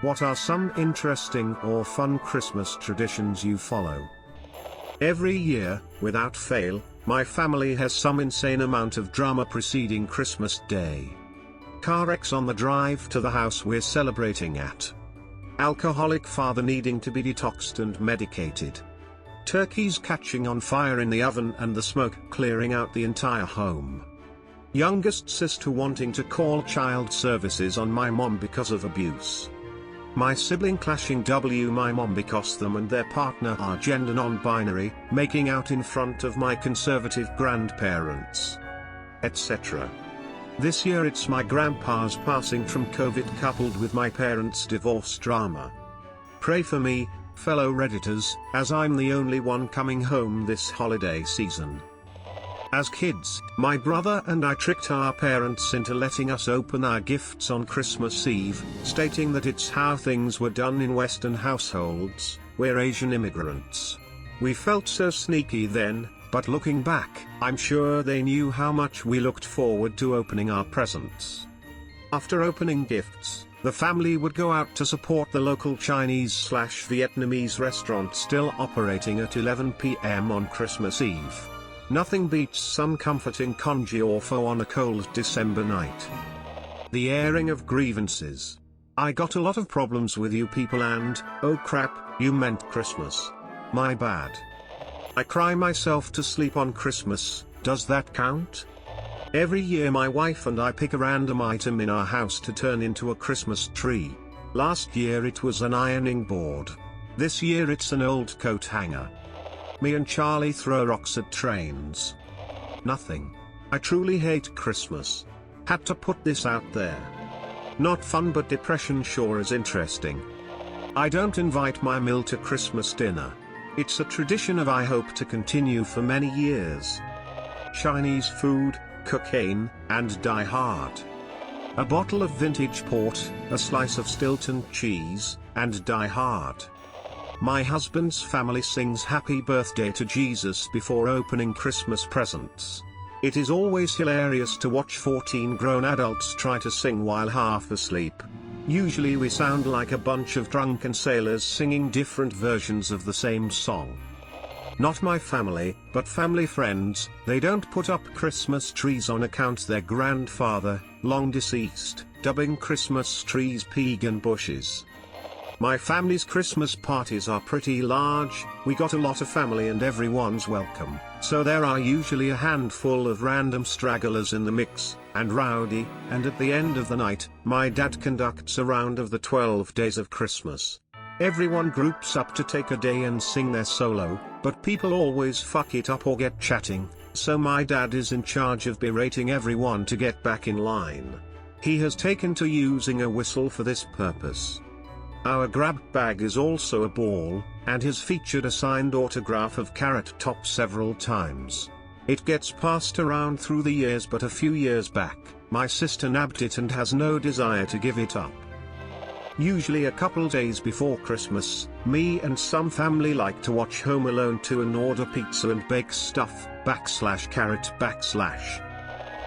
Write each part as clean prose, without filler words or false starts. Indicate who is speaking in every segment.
Speaker 1: What are some interesting or fun Christmas traditions you follow? Every year, without fail, my family has some insane amount of drama preceding Christmas Day. Car wrecks on the drive to the house we're celebrating at. Alcoholic father needing to be detoxed and medicated. Turkeys catching on fire in the oven and the smoke clearing out the entire home. Youngest sister wanting to call child services on my mom because of abuse. My sibling clashing my mom because them and their partner are gender non-binary, making out in front of my conservative grandparents, etc. This year it's my grandpa's passing from COVID coupled with my parents' divorce drama. Pray for me, fellow Redditors, as I'm the only one coming home this holiday season. As kids, my brother and I tricked our parents into letting us open our gifts on Christmas Eve, stating that it's how things were done in Western households. We're Asian immigrants. We felt so sneaky then, but looking back, I'm sure they knew how much we looked forward to opening our presents. After opening gifts, the family would go out to support the local Chinese/Vietnamese restaurant still operating at 11 p.m. on Christmas Eve. Nothing beats some comforting congee or pho on a cold December night. The airing of grievances. I got a lot of problems with you people and, oh crap, you meant Christmas. My bad. I cry myself to sleep on Christmas, does that count? Every year my wife and I pick a random item in our house to turn into a Christmas tree. Last year it was an ironing board. This year it's an old coat hanger. Me and Charlie throw rocks at trains. Nothing. I truly hate Christmas. Had to put this out there. Not fun, but depression sure is interesting. I don't invite my mill to Christmas dinner. It's a tradition I hope to continue for many years. Chinese food, cocaine, and Die Hard. A bottle of vintage port, a slice of Stilton cheese, and Die Hard. My husband's family sings Happy Birthday to Jesus before opening Christmas presents. It is always hilarious to watch 14 grown adults try to sing while half asleep. Usually we sound like a bunch of drunken sailors singing different versions of the same song. Not my family, but family friends, they don't put up Christmas trees on account their grandfather, long deceased, dubbing Christmas trees pagan bushes. My family's Christmas parties are pretty large, we got a lot of family and everyone's welcome, so there are usually a handful of random stragglers in the mix, and rowdy, and at the end of the night, my dad conducts a round of the 12 days of Christmas. Everyone groups up to take a day and sing their solo, but people always fuck it up or get chatting, so my dad is in charge of berating everyone to get back in line. He has taken to using a whistle for this purpose. Our grab bag is also a ball, and has featured a signed autograph of Carrot Top several times. It gets passed around through the years, but a few years back, my sister nabbed it and has no desire to give it up. Usually a couple days before Christmas, me and some family like to watch Home Alone 2 and order pizza and bake stuff, /carrot /.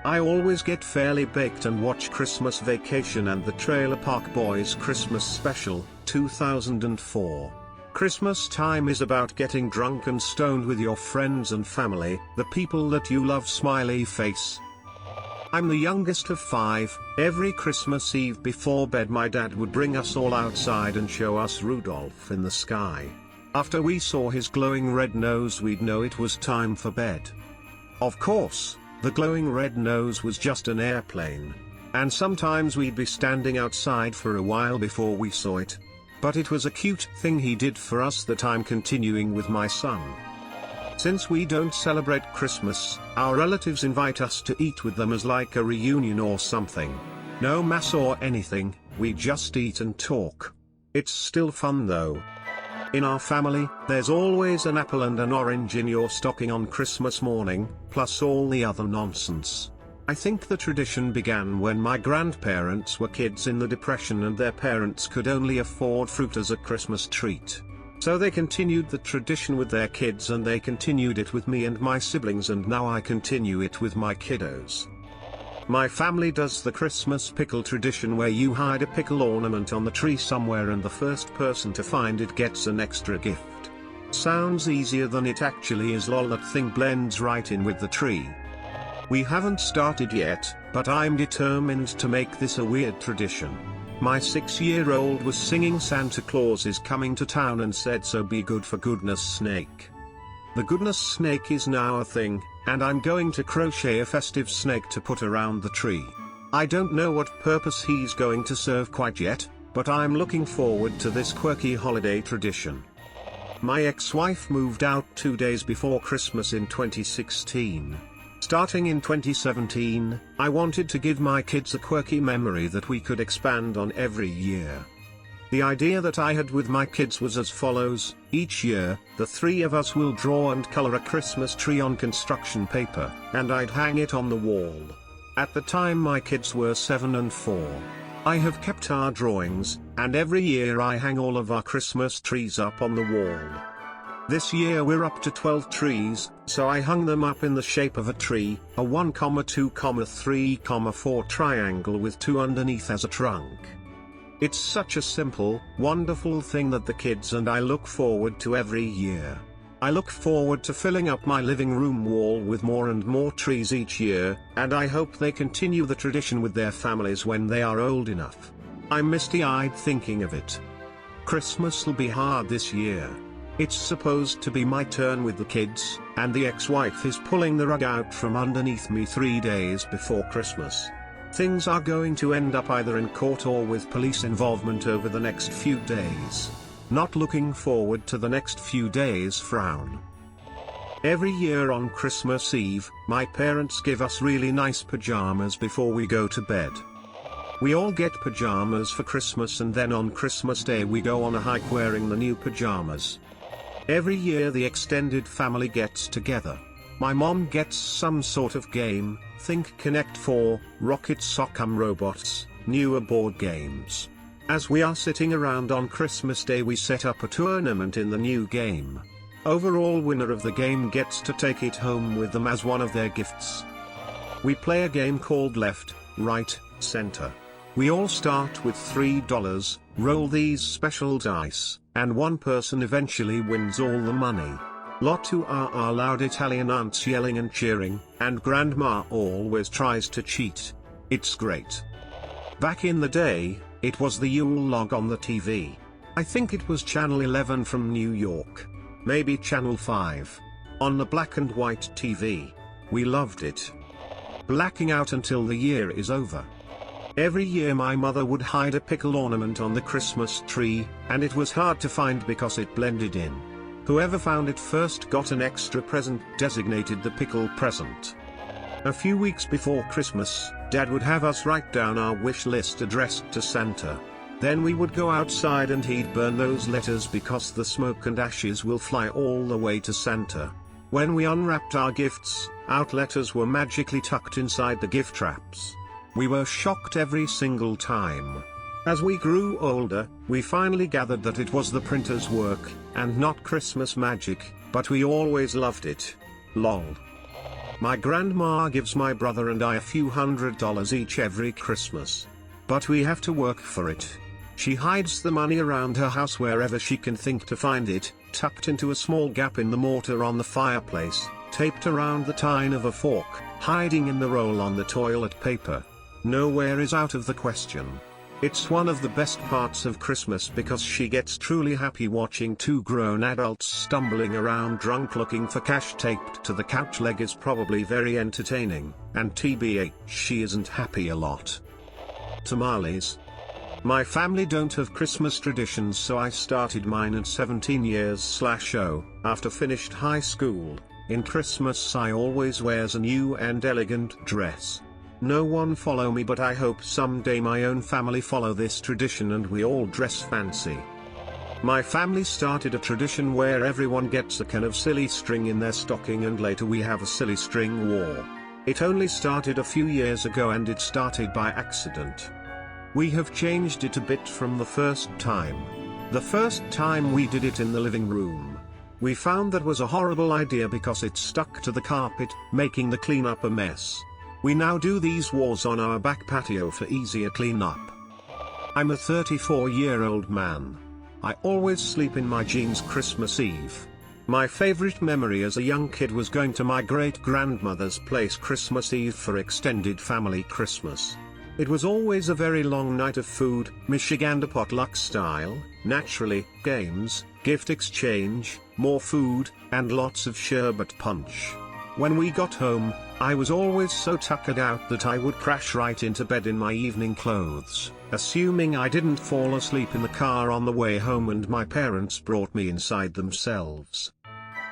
Speaker 1: I always get fairly baked and watch Christmas Vacation and the Trailer Park Boys Christmas Special, 2004. Christmas time is about getting drunk and stoned with your friends and family, the people that you love. Smiley face. I'm the youngest of 5, every Christmas Eve before bed my dad would bring us all outside and show us Rudolph in the sky. After we saw his glowing red nose we'd know it was time for bed. Of course, the glowing red nose was just an airplane. And sometimes we'd be standing outside for a while before we saw it. But it was a cute thing he did for us that I'm continuing with my son. Since we don't celebrate Christmas, our relatives invite us to eat with them as like a reunion or something. No mass or anything, we just eat and talk. It's still fun though. In our family, there's always an apple and an orange in your stocking on Christmas morning, plus all the other nonsense. I think the tradition began when my grandparents were kids in the Depression and their parents could only afford fruit as a Christmas treat. So they continued the tradition with their kids and they continued it with me and my siblings, and now I continue it with my kiddos. My family does the Christmas pickle tradition where you hide a pickle ornament on the tree somewhere and the first person to find it gets an extra gift. Sounds easier than it actually is, lol. That thing blends right in with the tree. We haven't started yet, but I'm determined to make this a weird tradition. My 6-year-old was singing Santa Claus is coming to town and said so be good for goodness snake. The goodness snake is now a thing, and I'm going to crochet a festive snake to put around the tree. I don't know what purpose he's going to serve quite yet, but I'm looking forward to this quirky holiday tradition. My ex-wife moved out 2 days before Christmas in 2016. Starting in 2017, I wanted to give my kids a quirky memory that we could expand on every year. The idea that I had with my kids was as follows: each year, the 3 of us will draw and color a Christmas tree on construction paper, and I'd hang it on the wall. At the time my kids were 7 and 4. I have kept our drawings, and every year I hang all of our Christmas trees up on the wall. This year we're up to 12 trees, so I hung them up in the shape of a tree, a 1, 2, 3, 4 triangle with 2 underneath as a trunk. It's such a simple, wonderful thing that the kids and I look forward to every year. I look forward to filling up my living room wall with more and more trees each year, and I hope they continue the tradition with their families when they are old enough. I'm misty-eyed thinking of it. Christmas will be hard this year. It's supposed to be my turn with the kids, and the ex-wife is pulling the rug out from underneath me 3 days before Christmas. Things are going to end up either in court or with police involvement over the next few days. Not looking forward to the next few days, frown. Every year on Christmas Eve, my parents give us really nice pajamas before we go to bed. We all get pajamas for Christmas, and then on Christmas Day we go on a hike wearing the new pajamas. Every year the extended family gets together. My mom gets some sort of game, think Connect 4, Rocket Sock'em Robots, newer board games. As we are sitting around on Christmas Day we set up a tournament in the new game. Overall winner of the game gets to take it home with them as one of their gifts. We play a game called Left, Right, Center. We all start with $3, roll these special dice, and one person eventually wins all the money. Lot to our loud Italian aunts yelling and cheering, and grandma always tries to cheat. It's great. Back in the day, it was the Yule log on the TV. I think it was Channel 11 from New York. Maybe Channel 5. On the black and white TV. We loved it. Blacking out until the year is over. Every year my mother would hide a pickle ornament on the Christmas tree, and it was hard to find because it blended in. Whoever found it first got an extra present, designated the pickle present. A few weeks before Christmas, Dad would have us write down our wish list addressed to Santa. Then we would go outside and he'd burn those letters because the smoke and ashes will fly all the way to Santa. When we unwrapped our gifts, out letters were magically tucked inside the gift wraps. We were shocked every single time. As we grew older, we finally gathered that it was the printer's work, and not Christmas magic, but we always loved it. Lol. My grandma gives my brother and I a few $100s each every Christmas. But we have to work for it. She hides the money around her house wherever she can think to find it, tucked into a small gap in the mortar on the fireplace, taped around the tine of a fork, hiding in the roll on the toilet paper. Nowhere is out of the question. It's one of the best parts of Christmas because she gets truly happy watching 2 grown adults stumbling around drunk looking for cash taped to the couch leg is probably very entertaining, and TBH she isn't happy a lot. Tamales. My family don't have Christmas traditions, so I started mine at 17 years/0, after finished high school. In Christmas I always wears a new and elegant dress. No one follow me, but I hope someday my own family follow this tradition and we all dress fancy. My family started a tradition where everyone gets a can of silly string in their stocking, and later we have a silly string war. It only started a few years ago and it started by accident. We have changed it a bit from the first time. The first time we did it in the living room. We found that was a horrible idea because it stuck to the carpet, making the cleanup a mess. We now do these wars on our back patio for easier cleanup. I'm a 34-year-old man. I always sleep in my jeans Christmas Eve. My favorite memory as a young kid was going to my great-grandmother's place Christmas Eve for extended family Christmas. It was always a very long night of food, Michigander potluck style, naturally, games, gift exchange, more food, and lots of sherbet punch. When we got home, I was always so tuckered out that I would crash right into bed in my evening clothes, assuming I didn't fall asleep in the car on the way home and my parents brought me inside themselves.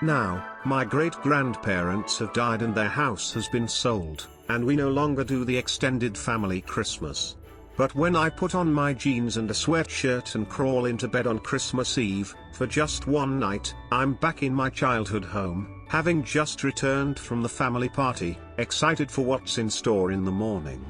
Speaker 1: Now, my great-grandparents have died and their house has been sold, and we no longer do the extended family Christmas. But when I put on my jeans and a sweatshirt and crawl into bed on Christmas Eve, for just one night, I'm back in my childhood home, having just returned from the family party, excited for what's in store in the morning.